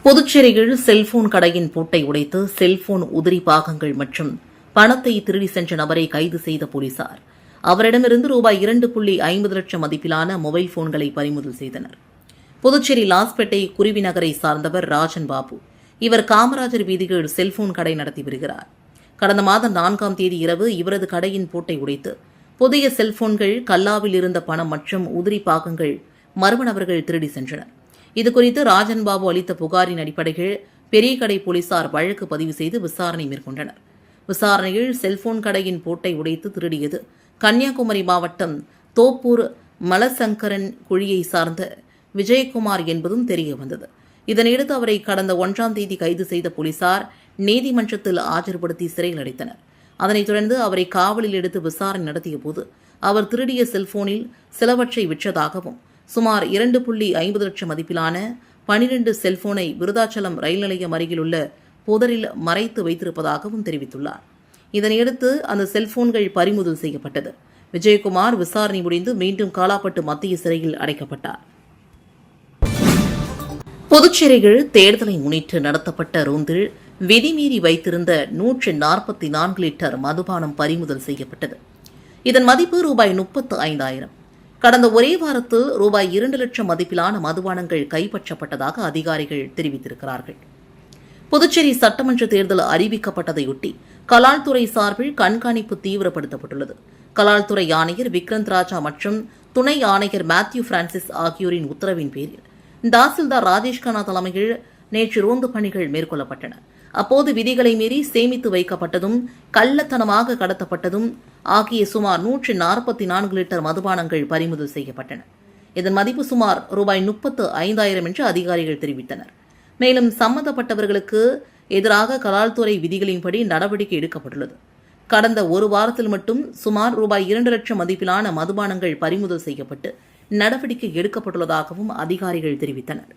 புதுச்சேரியில் செல்போன் கடையின் பூட்டை உடைத்து செல்போன் உதிரி பாகங்கள் மற்றும் பணத்தை திருடி சென்ற நபரை கைது செய்த போலீசார் அவரிடமிருந்து ரூபாய் 2.50 லட்சம் மதிப்பிலான மொபைல் போன்களை பறிமுதல் செய்தனர். புதுச்சேரி லாஸ்பேட்டை குருவி நகரை சார்ந்தவர் ராஜன் பாபு. இவர் காமராஜர் வீதியில் செல்போன் கடை நடத்தி வருகிறார். கடந்த மாதம் 4ஆம் தேதி இரவு இவரது கடையின் பூட்டை உடைத்து புதிய செல்போன்கள், கல்லாவில் இருந்த பணம் மற்றும் உதிரி பாகங்கள் மர்ம நபர்கள் திருடி சென்றனர். இதுகுறித்து ராஜன் பாபு அளித்த புகாரின் அடிப்படையில் பெரிய கடை போலீசார் வழக்கு பதிவு செய்து விசாரணை மேற்கொண்டனர். விசாரணையில் செல்போன் கடையின் பூட்டை உடைத்து திருடியது கன்னியாகுமரி மாவட்டம் தோப்பூர் மலசங்கரன் குழியை சார்ந்த விஜயகுமார் என்பதும் தெரியவந்தது. இதனையடுத்து அவரை கடந்த 1ஆம் தேதி கைது செய்த போலீசார் நீதிமன்றத்தில் ஆஜர்படுத்தி சிறையில் அடைத்தனர். அதனைத் தொடர்ந்து அவரை காவலில் எடுத்து விசாரணை நடத்திய போது அவர் திருடிய செல்போனில் சிலவற்றை விற்றதாகவும் சுமார் 2.50 லட்சம் மதிப்பிலான 12 செல்போனை விருதாச்சலம் ரயில் நிலையம் அருகிலுள்ள புதரில் மறைத்து வைத்திருப்பதாகவும் தெரிவித்துள்ளார். இதனையடுத்து அந்த செல்போன்கள் பறிமுதல் செய்யப்பட்டது. விஜயகுமார் விசாரணை முடிந்து மீண்டும் காலாப்பட்டு மத்திய சிறையில் அடைக்கப்பட்டார். புதுச்சேரியில் தேர்தலை முன்னிட்டு நடத்தப்பட்ட ரோந்தில் விதிமீறி வைத்திருந்த 144 லிட்டர் மதுபானம் பறிமுதல் செய்யப்பட்டது. இதன் மதிப்பு ரூபாய் 35,000. கடந்த ஒரே வாரத்தில் ரூபாய் 2 லட்சம் மதிப்பிலான மதுபானங்கள் கைப்பற்றப்பட்டதாக அதிகாரிகள் தெரிவித்திருக்கிறார்கள். புதுச்சேரி சட்டமன்ற தேர்தல் அறிவிக்கப்பட்டதையொட்டி கலால்துறை சார்பில் கண்காணிப்பு தீவிரப்படுத்தப்பட்டுள்ளது. கலால்துறை ஆணையர் விக்ரந்த் ராஜா மற்றும் துணை ஆணையர் மேத்யூ பிரான்சிஸ் ஆகியோரின் உத்தரவின் பேரில் தாசில்தார் ராஜேஷ் கண்ணா தலைமையில் நேற்று ரோந்து பணிகள் மேற்கொள்ளப்பட்டன. அப்போது விதிகளை மீறி சேமித்து வைக்கப்பட்டதும் கள்ளத்தனமாக கடத்தப்பட்டதும் ஆகிய சுமார் 144 லிட்டர் மதுபானங்கள் பறிமுதல் செய்யப்பட்டன. இதன் மதிப்பு சுமார் ரூபாய் 35,000 என்று அதிகாரிகள் தெரிவித்தனர். மேலும் சம்பந்தப்பட்டவர்களுக்கு எதிராக கலால்துறை விதிகளின்படி நடவடிக்கை எடுக்கப்பட்டுள்ளது. கடந்த ஒரு வாரத்தில் மட்டும் சுமார் ரூபாய் 2 லட்சம் மதிப்பிலான மதுபானங்கள் பறிமுதல் செய்யப்பட்டு நடவடிக்கை எடுக்கப்பட்டுள்ளதாகவும் அதிகாரிகள் தெரிவித்தனர்.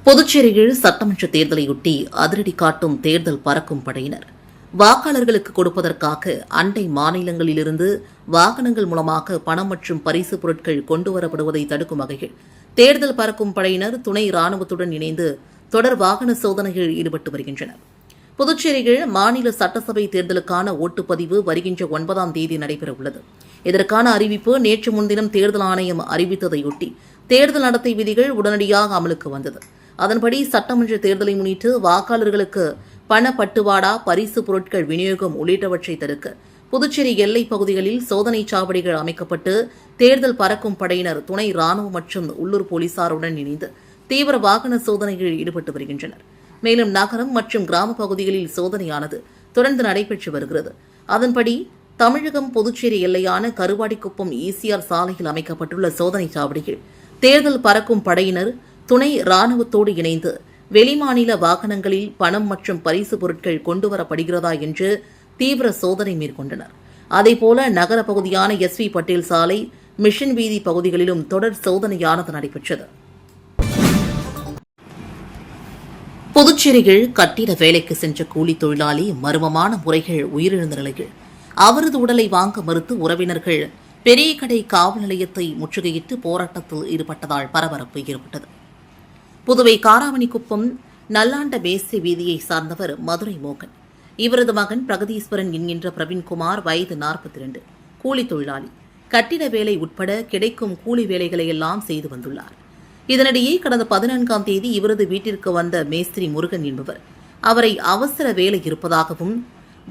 புதுச்சேரியில் சட்டமன்ற தேர்தலையொட்டி அதிரடி காட்டும் தேர்தல் பறக்கும் படையினர் வாக்காளர்களுக்கு கொடுப்பதற்காக அண்டை மாநிலங்களிலிருந்து வாகனங்கள் மூலமாக பணம் மற்றும் பரிசு பொருட்கள் கொண்டுவரப்படுவதை தடுக்கும் வகையில் தேர்தல் பறக்கும் படையினர் துணை ராணுவத்துடன் இணைந்து தொடர் வாகன சோதனையில் ஈடுபட்டு வருகின்றனர். புதுச்சேரியில் மாநில சட்டசபை தேர்தலுக்கான ஓட்டுப்பதிவு வருகின்ற 9ஆம் தேதி நடைபெறவுள்ளது. இதற்கான அறிவிப்பு நேற்று முன்தினம் தேர்தல் ஆணையம் அறிவித்ததையொட்டி தேர்தல் நடத்தை விதிகள் உடனடியாக அமலுக்கு வந்தது. அதன்படி சட்டமன்ற தேர்தலை முன்னிட்டு வாக்காளர்களுக்கு பணப்பட்டுவாடா, பரிசு பொருட்கள் விநியோகம் உள்ளிட்டவற்றை தடுக்க புதுச்சேரி எல்லைப் பகுதிகளில் சோதனை சாவடிகள் அமைக்கப்பட்டு தேர்தல் பறக்கும் படையினர் துணை ராணுவம் மற்றும் உள்ளூர் போலீசாருடன் இணைந்து தீவிர வாகன சோதனைகளில் ஈடுபட்டு வருகின்றனர். மேலும் நகரம் மற்றும் கிராம பகுதிகளில் சோதனையானது தொடர்ந்து நடைபெற்று வருகிறது. அதன்படி தமிழகம் புதுச்சேரி எல்லையான கருவாடிக்குப்பம் ECR சாலையில் அமைக்கப்பட்டுள்ள சோதனை சாவடியில் தேர்தல் பறக்கும் படையினர் துணை ராணுவத்தோடு இணைந்து வெளிமாநில வாகனங்களில் பணம் மற்றும் பரிசு பொருட்கள் கொண்டுவரப்படுகிறதா என்று தீவிர சோதனை மேற்கொண்டனர். அதேபோல நகர பகுதியான SV பட்டேல் சாலை, மிஷன் வீதி பகுதிகளிலும் தொடர் சோதனையானது நடைபெற்றது. புதுச்சேரியில் கட்டிட வேலைக்கு சென்ற கூலி தொழிலாளி மர்மமான முறைகள் உயிரிழந்த நிலையில் அவரது உடலை வாங்க மறுத்து உறவினர்கள் பெரிய கடை காவல் நிலையத்தை முற்றுகையிட்டு போராட்டத்தில் ஈடுபட்டதால் பரபரப்பு ஏற்பட்டது. புதுவை காராமணிக்குப்பம் நல்லாண்ட மேஸ்திரி வீதியை சார்ந்தவர் மதுரை மோகன். இவரது மகன் பிரகதீஸ்வரன் என்கின்ற பிரவீன்குமார், வயது 42, கூலி தொழிலாளி. கட்டிட வேலை உட்பட கிடைக்கும் கூலி வேலைகளை எல்லாம் செய்து வந்துள்ளார். இதனிடையே கடந்த 14ஆம் தேதி இவரது வீட்டிற்கு வந்த மேஸ்திரி முருகன் என்பவர் அவரை அவசர வேலை இருப்பதாகவும்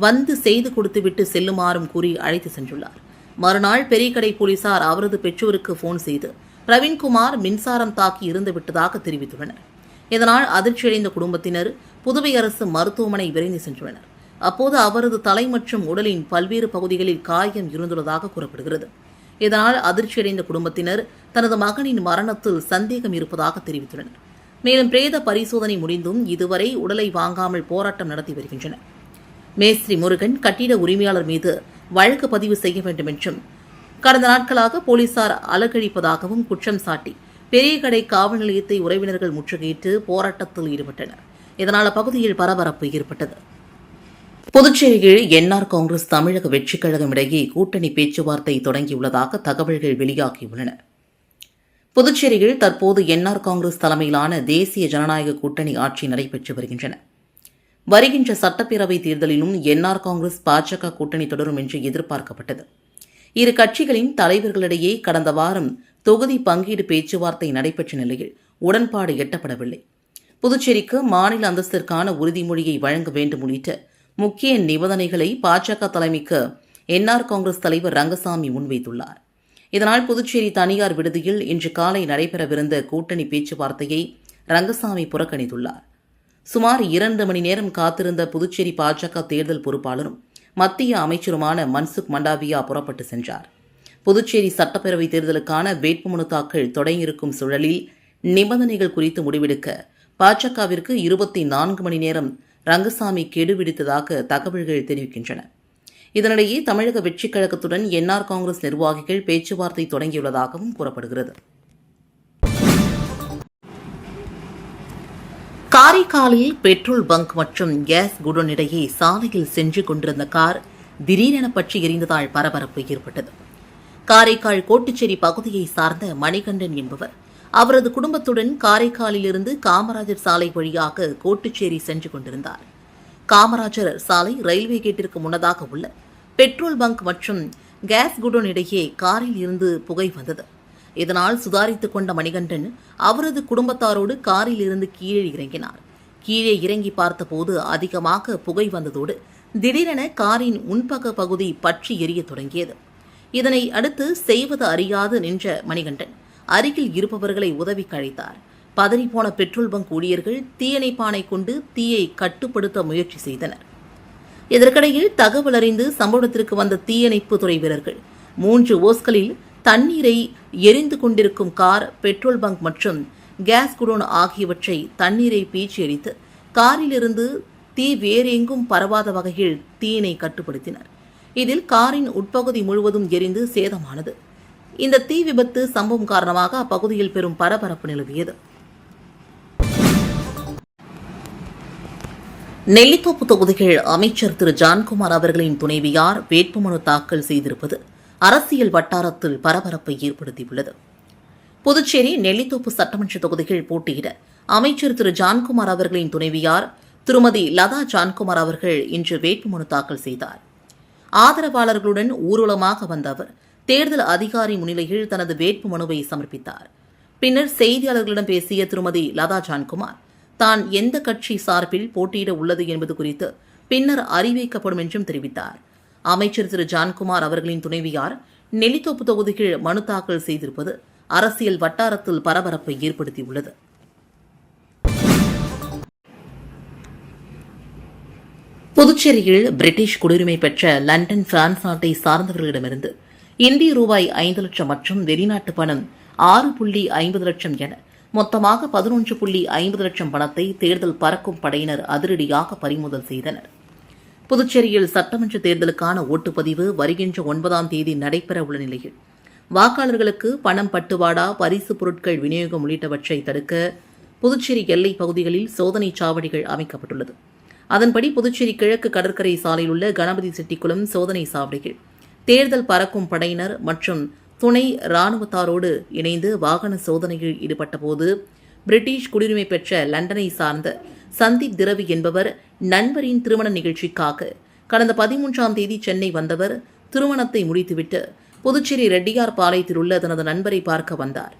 வந்து செய்து கொடுத்துவிட்டு செல்லுமாறும் கூறி அழைத்து சென்றுள்ளார். மறுநாள் பெரியகடை போலீசார் அவரது பெற்றோருக்கு போன் செய்து பிரவீன்குமார் மின்சாரம் தாக்கி இறந்து விட்டதாக தெரிவித்துள்ளனர். இதனால் அதிர்ச்சியடைந்த குடும்பத்தினர் புதுவை அரசு மருத்துவமனை விரைந்து சென்றுள்ளனர். அப்போது அவரது தலை மற்றும் உடலின் பல்வேறு பகுதிகளில் காயம் இருந்துள்ளதாக கூறப்படுகிறது. இதனால் அதிர்ச்சியடைந்த குடும்பத்தினர் தனது மகனின் மரணத்தில் சந்தேகம் இருப்பதாக தெரிவித்துள்ளனர். மேலும் பிரேத பரிசோதனை முடிந்தும் இதுவரை உடலை வாங்காமல் போராட்டம் நடத்தி வருகின்றனர். மேஸ்திரி முருகன் கட்டிட உரிமையாளர் மீது வழக்கு பதிவு செய்ய வேண்டும் என்றும் கடந்த நாட்களாக போலீசார் அலக்கழிப்பதாகவும் குற்றம் சாட்டி பெரிய கடை காவல் நிலையத்தை உறவினர்கள் முற்றுகையிட்டு போராட்டத்தில் ஈடுபட்டனர். இதனால் அப்பகுதியில் பரபரப்பு ஏற்பட்டது. புதுச்சேரியில் NR காங்கிரஸ் தமிழக வெற்றிக் கழகம் இடையே கூட்டணி பேச்சுவார்த்தை தொடங்கியுள்ளதாக தகவல்கள் வெளியாகியுள்ளன. புதுச்சேரியில் தற்போது என்ஆர் காங்கிரஸ் தலைமையிலான தேசிய ஜனநாயக கூட்டணி ஆட்சி நடைபெற்று வருகின்றன. வருகின்ற சட்டப்பேரவைத் தேர்தலிலும் என்ஆர் காங்கிரஸ் பாஜக கூட்டணி தொடரும் என்று எதிர்பார்க்கப்பட்டது. இரு கட்சிகளின் தலைவர்களிடையே கடந்த வாரம் தொகுதி பங்கீடு பேச்சுவார்த்தை நடைபெற்ற நிலையில் உடன்பாடு எட்டப்படவில்லை. புதுச்சேரிக்கு மாநில அந்தஸ்திற்கான உறுதிமொழியை வழங்க வேண்டும் உள்ளிட்ட முக்கிய நிபந்தனைகளை பாஜக தலைமைக்கு என்ஆர் காங்கிரஸ் தலைவர் ரங்கசாமி முன்வைத்துள்ளார். இதனால் புதுச்சேரி தனியார் விடுதியில் இன்று காலை நடைபெறவிருந்த கூட்டணி பேச்சுவார்த்தையை ரங்கசாமி புறக்கணித்துள்ளார். சுமார் 2 மணி நேரம் காத்திருந்த புதுச்சேரி பாஜக தேர்தல் பொறுப்பாளரும் மத்திய அமைச்சருமான மன்சுக் மண்டாவியா புறப்பட்டு சென்றார். புதுச்சேரி சட்டப்பேரவைத் தேர்தலுக்கான வேட்புமனு தாக்கல் தொடங்கியிருக்கும் சூழலில் நிபந்தனைகள் குறித்து முடிவெடுக்க பாஜகவிற்கு 24 மணி நேரம் ரங்கசாமி கெடு விடுத்ததாக தகவல்கள் தெரிவிக்கின்றன. இதனிடையே தமிழக வெற்றிக் கழகத்துடன் என்ஆர் காங்கிரஸ் நிர்வாகிகள் பேச்சுவார்த்தை தொடங்கியுள்ளதாகவும் கூறப்படுகிறது. காரைக்காலில் பெட்ரோல் பங்க் மற்றும் கேஸ் குடோன் இடையே சாலையில் சென்று கொண்டிருந்த கார் திடீரென பற்றி எரிந்ததால் பரபரப்பு ஏற்பட்டது. காரைக்கால் கோட்டுச்சேரி பகுதியை சார்ந்த மணிகண்டன் என்பவர் அவரது குடும்பத்துடன் காரைக்காலிலிருந்து காமராஜர் சாலை வழியாக கோட்டுச்சேரி சென்று கொண்டிருந்தார். காமராஜர் சாலை ரயில்வே கேட்டிற்கு முன்னதாக உள்ள பெட்ரோல் பங்க் மற்றும் கேஸ் குடோன் இடையே காரில் இருந்து புகை வந்தது. இதனால் சுதாரித்துக் கொண்ட மணிகண்டன் அவரது குடும்பத்தாரோடு காரில் இருந்து கீழே இறங்கினார். கீழே இறங்கி பார்த்தபோது அதிகமாக புகை வந்ததோடு திடீரென காரின் முன்பக்க பகுதி பற்றி எரியத் தொடங்கியது. இதனை அடுத்து செய்வது அறியாது நின்ற மணிகண்டன் அருகில் இருப்பவர்களை உதவிக்கு அழைத்தார். பதறிப்போன பெட்ரோல் பங்க் ஊழியர்கள் தீயணைப்பானை கொண்டு தீயை கட்டுப்படுத்த முயற்சி செய்தனர். இதற்கிடையில் தகவல் அறிந்து சம்பவத்திற்கு வந்த தீயணைப்பு துறை வீரர்கள் 3 ஓஸ்களில் தண்ணீரை எரிந்து கொண்டிருக்கும் கார், பெட்ரோல் பங்க் மற்றும் கேஸ் குடோன் ஆகியவற்றை தண்ணீரை பீச்சி அடித்து காரிலிருந்து தீ வேறெங்கும் பரவாத வகையில் தீயினை கட்டுப்படுத்தினர். இதில் காரின் உட்பகுதி முழுவதும் எரிந்து சேதமானது. இந்த தீ விபத்து சம்பவம் காரணமாக அப்பகுதியில் பெரும் பரபரப்பு நிலவியது. நெல்லித்தோப்பு தொகுதிகள் அமைச்சர் திரு ஜான்குமார் அவர்களின் துணைவியார் வேட்புமனு தாக்கல் செய்திருப்பது அரசியல் வட்டாரத்தில் பரபரப்பை ஏற்படுத்தியுள்ளது. புதுச்சேரி நெல்லித்தோப்பு சட்டமன்ற தொகுதிகள் போட்டியிட அமைச்சர் திரு ஜான்குமார் அவர்களின் துணைவியார் திருமதி லதா ஜான்குமார் அவர்கள் இன்று வேட்புமனு தாக்கல் செய்தார். ஆதரவாளர்களுடன் ஊர்வலமாக வந்த அவர் தேர்தல் அதிகாரி முன்னிலையில் தனது வேட்புமனுவை சமர்ப்பித்தார். பின்னர் செய்தியாளர்களிடம் பேசிய திருமதி லதா ஜான்குமார் தான் எந்த கட்சி சார்பில் போட்டியிட உள்ளது என்பது குறித்து பின்னர் அறிவிக்கப்படும் என்றும் தெரிவித்தார். அமைச்சர் திரு ஜான்குமார் அவர்களின் துணைவியார் நெல்லித்தோப்பு தொகுதிகள் மனு தாக்கல் செய்திருப்பது அரசியல் வட்டாரத்தில் பரபரப்பை ஏற்படுத்தியுள்ளது. புதுச்சேரியில் பிரிட்டிஷ் குடியுரிமை பெற்ற லண்டன், பிரான்ஸ் நாட்டை சார்ந்தவர்களிடமிருந்து இந்திய ரூபாய் 5 லட்சம் மற்றும் வெளிநாட்டு பணம் 6.50 லட்சம் என மொத்தமாக 11.50 லட்சம் பணத்தை தேர்தல் பறக்கும் படையினர் அதிரடியாக பறிமுதல் செய்தனர். புதுச்சேரியில் சட்டமன்ற தேர்தலுக்கான ஓட்டுப்பதிவு வருகின்ற 9ஆம் தேதி நடைபெற உள்ள நிலையில் வாக்காளர்களுக்கு பணம் பட்டுவாடா, பரிசு பொருட்கள் விநியோகம் உள்ளிட்டவற்றை தடுக்க புதுச்சேரி எல்லைப் பகுதிகளில் சோதனை சாவடிகள் அமைக்கப்பட்டுள்ளது. அதன்படி புதுச்சேரி கிழக்கு கடற்கரை சாலையில் உள்ள கணபதி செட்டிக்குளம் சோதனை சாவடியில் தேர்தல் பறக்கும் படையினர் மற்றும் துணை ராணுவத்தாரோடு இணைந்து வாகன சோதனையில் ஈடுபட்டபோது பிரிட்டிஷ் குடியுரிமை பெற்ற லண்டனை சார்ந்த சந்தீப் திரவி என்பவர் நண்பரின் திருமண நிகழ்ச்சிக்காக கடந்த 13ஆம் தேதி சென்னை வந்தவர் திருமணத்தை முடித்துவிட்டு புதுச்சேரி ரெட்டியார் பாளையத்தில் உள்ள தனது நண்பரை பார்க்க வந்தார்.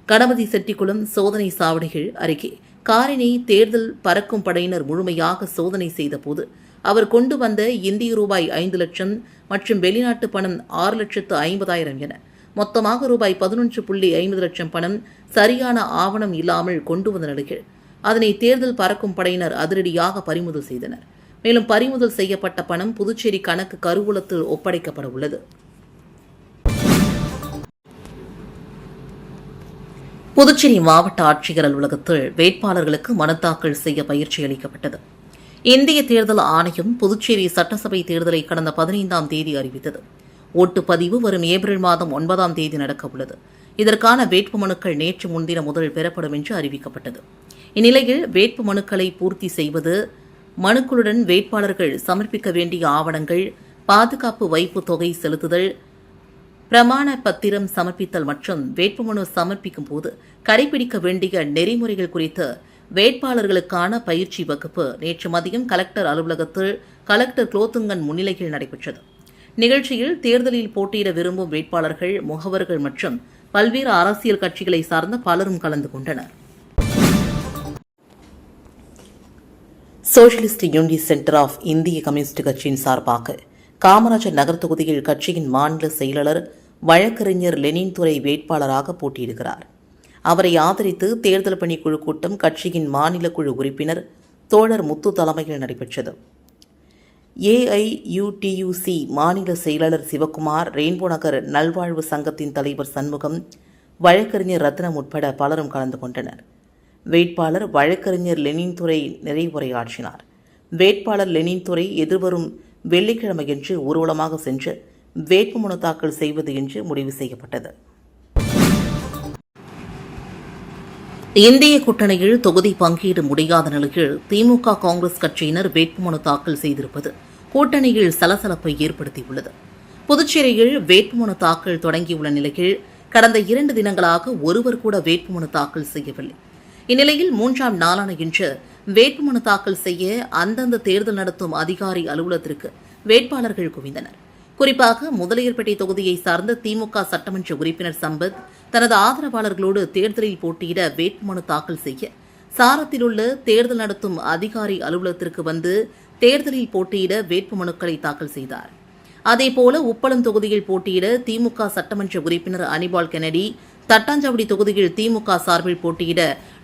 கணபதி செட்டிக்குளம் சோதனை சாவடிகள் அருகே காரினை தேர்தல் பறக்கும் படையினர் முழுமையாக சோதனை செய்தபோது அவர் கொண்டு வந்த இந்திய ரூபாய் 5 லட்சம் மற்றும் வெளிநாட்டு பணம் 6,50,000 என மொத்தமாக ரூபாய் 11.50 லட்சம் பணம் சரியான ஆவணம் இல்லாமல் கொண்டு வந்த நிலையில் அதனை தேர்தல் பறக்கும் படையினர் அதிரடியாக பறிமுதல் செய்தனர். மேலும் பறிமுதல் செய்யப்பட்ட பணம் புதுச்சேரி கணக்கு கருவூலத்தில் ஒப்படைக்கப்பட உள்ளது. புதுச்சேரி மாவட்ட ஆட்சியர் அலுவலகத்தில் வேட்பாளர்களுக்கு மனு தாக்கல் செய்ய பயிற்சி அளிக்கப்பட்டது. இந்திய தேர்தல் ஆணையம் புதுச்சேரி சட்டசபை தேர்தலை கடந்த 15ஆம் தேதி அறிவித்தது. ஓட்டுப்பதிவு வரும் ஏப்ரல் மாதம் 9ஆம் தேதி நடக்கவுள்ளது. இதற்கான வேட்புமனுக்கள் நேற்று முன்தினம் முதல் பெறப்படும் என்று அறிவிக்கப்பட்டது. இந்நிலையில் வேட்புமனுக்களை பூர்த்தி செய்வது, மனுக்களுடன் வேட்பாளர்கள் சமர்ப்பிக்க வேண்டிய ஆவணங்கள், பாதுகாப்பு வைப்பு தொகை செலுத்துதல், பிரமாண பத்திரம் சமர்ப்பித்தல் மற்றும் வேட்புமனு சமர்ப்பிக்கும் போது கடைபிடிக்க வேண்டிய நெறிமுறைகள் குறித்து வேட்பாளர்களுக்கான பயிற்சி வகுப்பு நேற்று மதியம் கலெக்டர் அலுவலகத்தில் கலெக்டர் குலோத்துங்கன் முன்னிலையில் நடைபெற்றது. நிகழ்ச்சியில் தேர்தலில் போட்டியிட விரும்பும் வேட்பாளர்கள், முகவர்கள் மற்றும் பல்வேறு அரசியல் கட்சிகளை சார்ந்த பலரும் கலந்து கொண்டனர். சோஷலிஸ்ட் யூனிட்டி சென்டர் ஆஃப் இந்திய கம்யூனிஸ்ட் கட்சியின் சார்பாக காமராஜர் நகர் தொகுதியில் கட்சியின் மாநில செயலாளர் வழக்கறிஞர் லெனின் துரை வேட்பாளராக போட்டியிடுகிறார். அவரை ஆதரித்து தேர்தல் பணிக்குழு கூட்டம் கட்சியின் மாநில குழு உறுப்பினர் தோழர் முத்து தலைமையில் நடைபெற்றது. ஏஐயுடியுசி மாநில செயலாளர் சிவக்குமார், ரெயின்போ நகர் நல்வாழ்வு சங்கத்தின் தலைவர் சண்முகம், வழக்கறிஞர் ரத்னம் உட்பட பலரும் கலந்து கொண்டனர். வேட்பாளர் வழக்கறிஞர் லெனின் துரை நிறைவுரையாற்றினார். வேட்பாளர் லெனின் துரை எதிர்வரும் வெள்ளிக்கிழமையன்று ஊர்வலமாக சென்று வேட்புமனு தாக்கல் செய்வது என்று முடிவு செய்யப்பட்டது. இந்திய கூட்டணியில் தொகுதி பங்கீடு முடியாத நிலையில் திமுக, காங்கிரஸ் கட்சியினர் வேட்புமனு தாக்கல் செய்திருப்பது கூட்டணியில் சலசலப்பை ஏற்படுத்தியுள்ளது. புதுச்சேரியில் வேட்புமனு தாக்கல் தொடங்கியுள்ள நிலையில் கடந்த 2 தினங்களாக ஒருவர் கூட வேட்புமனு தாக்கல் செய்யவில்லை. இந்நிலையில் 3ஆம் நாளான இன்று வேட்புமனு தாக்கல் செய்ய அந்தந்த தேர்தல் நடத்தும் அதிகாரி அலுவலகத்திற்கு வேட்பாளர்கள் குவிந்தனர். குறிப்பாக முதலியார்பேட்டை தொகுதியை சார்ந்த திமுக சட்டமன்ற உறுப்பினர் சம்பத் தனது ஆதரவாளர்களோடு தேர்தலில் போட்டியிட வேட்புமனு தாக்கல் செய்ய சாரத்தில் உள்ள தேர்தல் நடத்தும் அதிகாரி அலுவலகத்திற்கு வந்து தேர்தலில் போட்டியிட வேட்புமனுக்களை தாக்கல் செய்தார். அதேபோல உப்பளம் தொகுதியில் போட்டியிட திமுக சட்டமன்ற உறுப்பினர் அனிபால் கென்னடி, தட்டாஞ்சாவடி தொகுதியில் திமுக சார்பில் போட்டியிட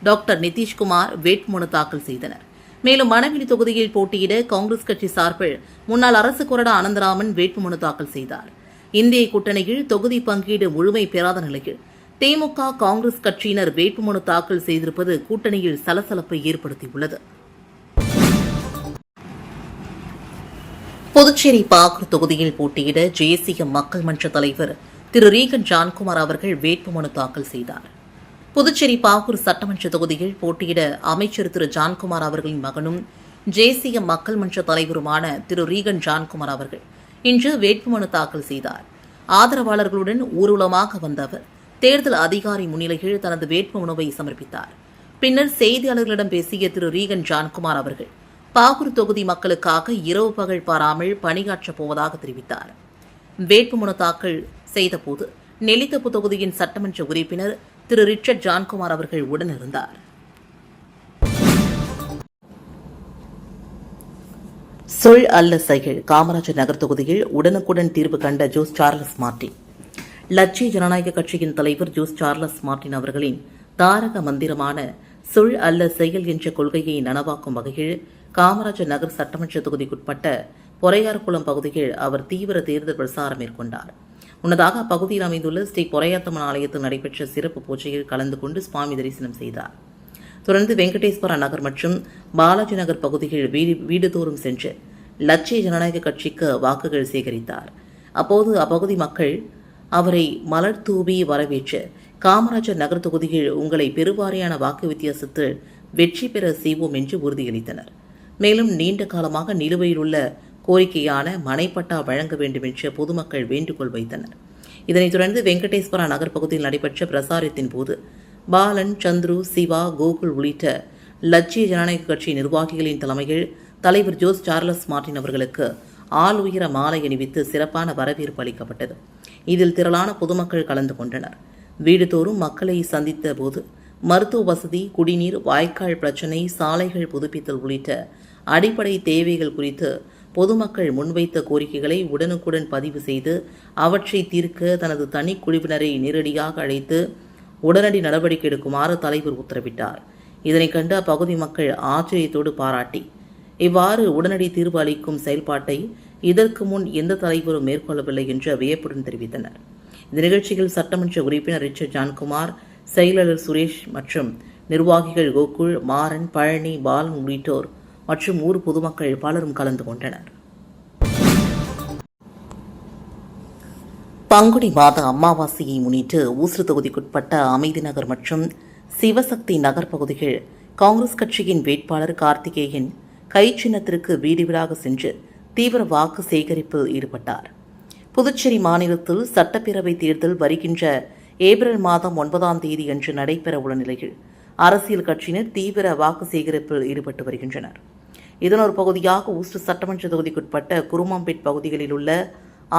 டாக்டர் நிதிஷ்குமார் வேட்புமனு தாக்கல் செய்தனர். மேலும் மணவெளி தொகுதியில் போட்டியிட காங்கிரஸ் கட்சி சார்பில் முன்னாள் அரசு கொறடா அனந்தராமன் வேட்புமனு தாக்கல் செய்தார். இந்திய கூட்டணியில் தொகுதி பங்கீடு முழுமை பெறாத நிலையில் திமுக, காங்கிரஸ் கட்சியினர் வேட்புமனு தாக்கல் செய்திருப்பது கூட்டணியில் சலசலப்பை ஏற்படுத்தியுள்ளது. புதுச்சேரி பாகூர் தொகுதியில் போட்டியிட தேசிய மக்கள் மன்ற தலைவர் திரு ரீகன் ஜான்குமார் அவர்கள் வேட்புமனு தாக்கல் செய்தார். புதுச்சேரி பாகூர் சட்டமன்ற தொகுதியில் போட்டியிட அமைச்சர் திரு ஜான்குமார் அவர்களின் மகனும் தேசிய மக்கள் மன்ற தலைவருமான திரு ரீகன் ஜான்குமார் அவர்கள் இன்று வேட்புமனு தாக்கல் செய்தார். ஆதரவாளர்களுடன் ஊர்வலமாக வந்த அவர் தேர்தல் அதிகாரி முன்னிலையில் தனது வேட்புமனுவை சமர்ப்பித்தார். பின்னர் செய்தியாளர்களிடம் பேசிய திரு ரீகன் ஜான்குமார் அவர்கள் பாகூர் தொகுதி மக்களுக்காக இரவு பகல் பாராமல் பணியாற்றப் போவதாக தெரிவித்தார். வேட்புமனு தாக்கல் செய்தபோது நெல்லித்தோப்பு தொகுதியின் சட்டமன்ற உறுப்பினர் திரு ரிச்சர்ட் ஜான்குமார் அவர்கள் உடனிருந்தார். சொல் அல்ல செயல். காமராஜர் நகர் தொகுதியில் உடனுக்குடன் தீர்வு கண்ட ஜோஸ் சார்லஸ் மார்டின். லட்சிய ஜனநாயக கட்சியின் தலைவர் ஜோஸ் சார்லஸ் மார்டின் அவர்களின் தாரக மந்திரமான சொல் அல்ல செயல் என்ற கொள்கையை நனவாக்கும் வகையில் காமராஜர் நகர் சட்டமன்ற தொகுதிக்குட்பட்ட பொறையார்குளம் பகுதியில் அவர் தீவிர தேர்தல் பிரச்சாரம் மேற்கொண்டார். முன்னதாக அப்பகுதியில் அமைந்துள்ள ஸ்ரீ பொறையாத்தம்மன் ஆலயத்தில் நடைபெற்ற சிறப்பு பூஜையில் கலந்து கொண்டு சுவாமி தரிசனம் செய்தார். தொடர்ந்து வெங்கடேஸ்வரா நகர் மற்றும் பாலாஜி நகர் பகுதியில் வீடுதோறும் சென்று லட்சிய ஜனநாயக கட்சிக்கு வாக்குகள் சேகரித்தார். அப்போது அப்பகுதி மக்கள் அவரை மலர் தூவி வரவேற்று காமராஜர் நகர் தொகுதியில் உங்களை பெருவாரியான வாக்கு வித்தியாசத்தில் வெற்றி பெற செய்வோம் என்று உறுதியளித்தனர். மேலும் நீண்ட காலமாக நிலுவையில் உள்ள கோரிக்கையான மனைப்பட்டா வழங்க வேண்டும் என்று பொதுமக்கள் வேண்டுகோள் வைத்தனர். இதனைத் தொடர்ந்து வெங்கடேஸ்வரா நகர் பகுதியில் நடைபெற்ற பிரசாரத்தின் போது பாலன், சந்துரு, சிவா, கோகுல் உள்ளிட்ட லட்சிய ஜனநாயக கட்சி நிர்வாகிகளின் தலைமையில் தலைவர் ஜோஸ் சார்லஸ் மார்டின் அவர்களுக்கு ஆள் உயர மாலை அணிவித்து சிறப்பான வரவேற்பு அளிக்கப்பட்டது. இதில் திரளான பொதுமக்கள் கலந்து கொண்டனர். வீடுதோறும் மக்களை சந்தித்த போது மருத்துவ வசதி, குடிநீர், வாய்க்கால் பிரச்சினை, சாலைகள் புதுப்பித்தல் உள்ளிட்ட அடிப்படை தேவைகள் குறித்து பொதுமக்கள் முன்வைத்த கோரிக்கைகளை உடனுக்குடன் பதிவு செய்து அவற்றை தீர்க்க தனது தனிக்குழுவினரை நேரடியாக அழைத்து உடனடி நடவடிக்கை எடுக்குமாறு தலைவர் உத்தரவிட்டார். இதனைக் கண்டு அப்பகுதி மக்கள் ஆச்சரியத்தோடு பாராட்டி இவ்வாறு உடனடி தீர்வு அளிக்கும் செயல்பாட்டை இதற்கு முன் எந்த தலைவரும் மேற்கொள்ளவில்லை என்று வியப்புடன் தெரிவித்தனர். இந்த நிகழ்ச்சியில் சட்டமன்ற உறுப்பினர் ரிச்சர்ட் ஜான்குமார், செயலாளர் சுரேஷ் மற்றும் நிர்வாகிகள் கோகுல், மாறன், பழனி, பாலன் உள்ளிட்டோர் மற்றும் ஊர் பொதுமக்கள் பலரும் கலந்து கொண்டனர். பங்குனி மாத அமாவாசையை முன்னிட்டு ஊசூர் தொகுதிக்குட்பட்ட அமைதி நகர் மற்றும் சிவசக்தி நகர் பகுதிகள் காங்கிரஸ் கட்சியின் வேட்பாளர் கார்த்திகேயன் கை சின்னத்திற்கு வீடு வீடாக சென்று தீவிர வாக்கு சேகரிப்பில் ஈடுபட்டார். புதுச்சேரி மாநிலத்தில் சட்டப்பேரவை தேர்தல் வருகின்ற ஏப்ரல் மாதம் 9ஆம் தேதி அன்று நடைபெறவுள்ள நிலையில் அரசியல் கட்சியினர் தீவிர வாக்கு சேகரிப்பில் ஈடுபட்டு வருகின்றனர். இதன் ஒரு பகுதியாக ஊஸ்ட் சட்டமன்ற தொகுதிக்குட்பட்ட குருமாம்பேட் பகுதிகளில் உள்ள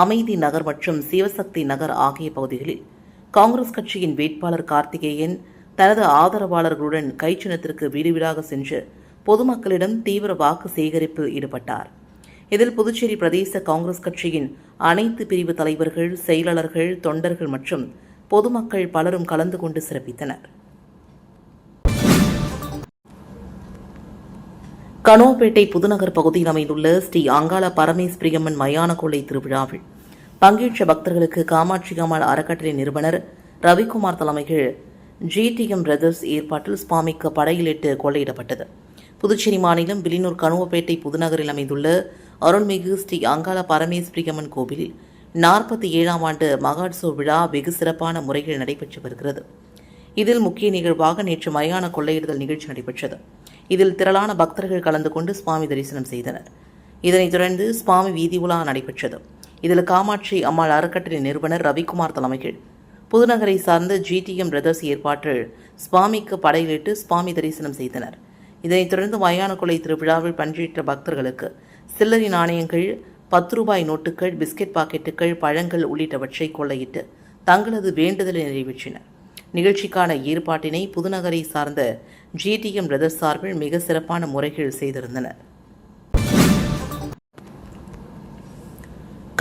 அமைதி நகர் மற்றும் சிவசக்தி நகர் ஆகிய பகுதிகளில் காங்கிரஸ் கட்சியின் வேட்பாளர் கார்த்திகேயன் தனது ஆதரவாளர்களுடன் கைச்சின்னத்திற்கு வீடு வீடாக சென்று பொதுமக்களிடம் தீவிர வாக்கு சேகரிப்பில் ஈடுபட்டார். இதில் புதுச்சேரி பிரதேச காங்கிரஸ் கட்சியின் அனைத்து பிரிவு தலைவர்கள், செயலாளர்கள், தொண்டர்கள் மற்றும் பொதுமக்கள் பலரும் கலந்து கொண்டு சிறப்பித்தனர். கனோப்பேட்டை புதுநகர் பகுதியில் அமைந்துள்ள ஸ்ரீ அங்காள பரமேஸ்வரியம்மன் மயான கொள்ளை திருவிழாவில் பங்கேற்ற பக்தர்களுக்கு காமாட்சி அம்மாள் அறக்கட்டளை நிறுவனர் ரவிக்குமார் தலைமையில் GTM பிரதர்ஸ் ஏற்பாட்டில் சுவாமிக்கு படையிலிட்டு கொள்ளையிடப்பட்டது. புதுச்சேரி மாநிலம் வில்லியனூர் கனுவப்பேட்டை புதுநகரில் அமைந்துள்ள அருள்மிகு ஸ்ரீ அங்காள பரமேஸ்வரியம்மன் கோவிலில் 47ஆம் ஆண்டு மகோத்சவ விழா வெகு சிறப்பான முறையில் நடைபெற்று வருகிறது. இதில் முக்கிய நிகழ்வாக நேற்று மயான கொள்ளையிடுதல் நிகழ்ச்சி நடைபெற்றது. இதில் திரளான பக்தர்கள் கலந்து கொண்டு சுவாமி தரிசனம் செய்தனர். இதனைத் தொடர்ந்து சுவாமி வீதி உலா நடைபெற்றது. இதில் காமாட்சி அம்மாள் அறக்கட்டளை நிறுவனர் ரவிக்குமார் தலைமையில் புதுநகரை சார்ந்த GTM பிரதர்ஸ் ஏற்பாட்டில் சுவாமிக்கு படையிலிட்டு சுவாமி தரிசனம் செய்தனர். இதனைத் தொடர்ந்து மயான கொள்ளை திருவிழாவில் பங்கேற்ற பக்தர்களுக்கு சில்லறை நாணயங்கள், 10 ரூபாய் நோட்டுகள், பிஸ்கெட் பாக்கெட்டுகள், பழங்கள் உள்ளிட்டவற்றை கொள்ளையிட்டு தங்களது வேண்டுதலை நிறைவேற்றினர். நிகழ்ச்சிக்கான ஏற்பாட்டினை புதுநகரை சார்ந்த GTM பிரதர்ஸ் சார்பில் மிக சிறப்பான முறைகள் செய்திருந்தனர்.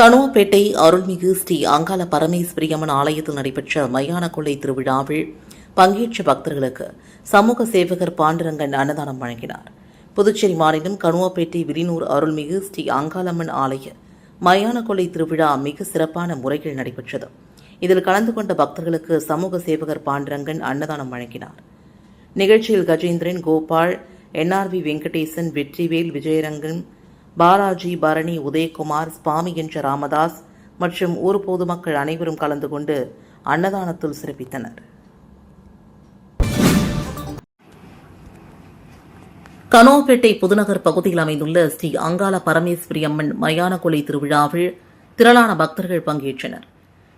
கனுவப்பேட்டை அருள்மிகு ஸ்ரீ அங்காள பரமேஸ்வரியம்மன் ஆலயத்தில் நடைபெற்ற மயான கொள்ளை திருவிழாவில் பங்கேற்ற பக்தர்களுக்கு சமூக சேவகர் பாண்டுரங்கன் அன்னதானம் வழங்கினார். புதுச்சேரி மாநிலம் கனுவப்பேட்டை வில்லியனூர் அருள்மிகு ஸ்ரீ அங்காளம்மன் ஆலய மயான கொள்ளை திருவிழா மிக சிறப்பான முறையில் நடைபெற்றது. இதில் கலந்து கொண்ட பக்தர்களுக்கு சமூக சேவகர் பாண்டுரங்கன் அன்னதானம் வழங்கினார். நிகழ்ச்சியில் கஜேந்திரன், கோபால், NRV வெங்கடேசன், வெற்றிவேல், விஜயரங்கன், பாலாஜி, பரணி, உதயகுமார், சுவாமி என்ற ராமதாஸ் மற்றும் ஊர் பொதுமக்கள் அனைவரும் கலந்து கொண்டு அன்னதானத்தில் சிறப்பித்தனர். கனோப்பேட்டை புதுநகர் பகுதியில் அமைந்துள்ள ஸ்ரீ அங்காள பரமேஸ்வரியம்மன் மயான கொள்ளை திருவிழாவில் திரளான பக்தர்கள் பங்கேற்றனர்.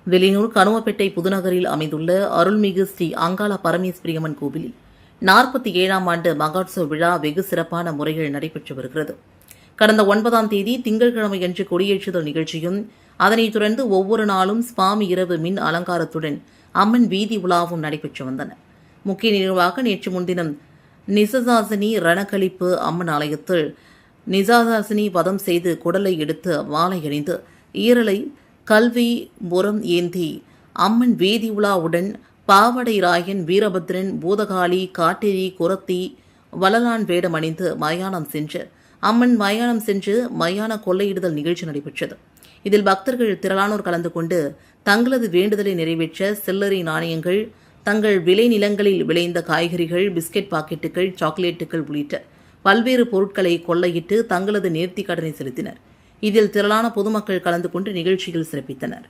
வில்லியனூர் கனுவப்பேட்டை புதுநகரில் அமைந்துள்ள அருள்மிகு ஸ்ரீ அங்காள பரமேஸ்வரியம்மன் கோவிலில் 47ஆம் ஆண்டு மகோத்சவ விழா வெகு சிறப்பான முறையில் நடைபெற்று வருகிறது. கடந்த 9ஆம் தேதி திங்கட்கிழமையன்று கொடியேற்றுதல் நிகழ்ச்சியும், அதனைத் தொடர்ந்து ஒவ்வொரு நாளும் சுவாமி இரவு மின் அலங்காரத்துடன் அம்மன் வீதி உலாவும் நடைபெற்று வந்தன. முக்கிய நிகழ்வாக நேற்று முன்தினம் நிசசாசினி ரணக்களிப்பு அம்மன் ஆலயத்தில் நிசாசாசினி வதம் செய்து குடலை எடுத்து மாலை அணிந்து ஈரலை கல்வி புறம் ஏந்தி அம்மன் வீதி உலாவுடன் பாவடை ராயன், வீரபத்ரன், பூதகாளி, காட்டேரி, குரத்தி, வளலான் வேடம் அணிந்து மயானம் சென்று அம்மன் மயானம் சென்று மயான கொள்ளையிடுதல் நிகழ்ச்சி நடைபெற்றது. இதில் பக்தர்கள் திரளானோர் கலந்து கொண்டு தங்களது வேண்டுதலை நிறைவேற்ற சில்லறை நாணயங்கள், தங்கள் விளை நிலங்களில் விளைந்த காய்கறிகள், பிஸ்கெட் பாக்கெட்டுகள், சாக்லேட்டுகள் உள்ளிட்ட பல்வேறு பொருட்களை கொள்ளையிட்டு தங்களது நேர்த்திக் கடனை செலுத்தினர். இதில் திரளான பொதுமக்கள் கலந்து கொண்டு நிகழ்ச்சியில் சிறப்பித்தனர்.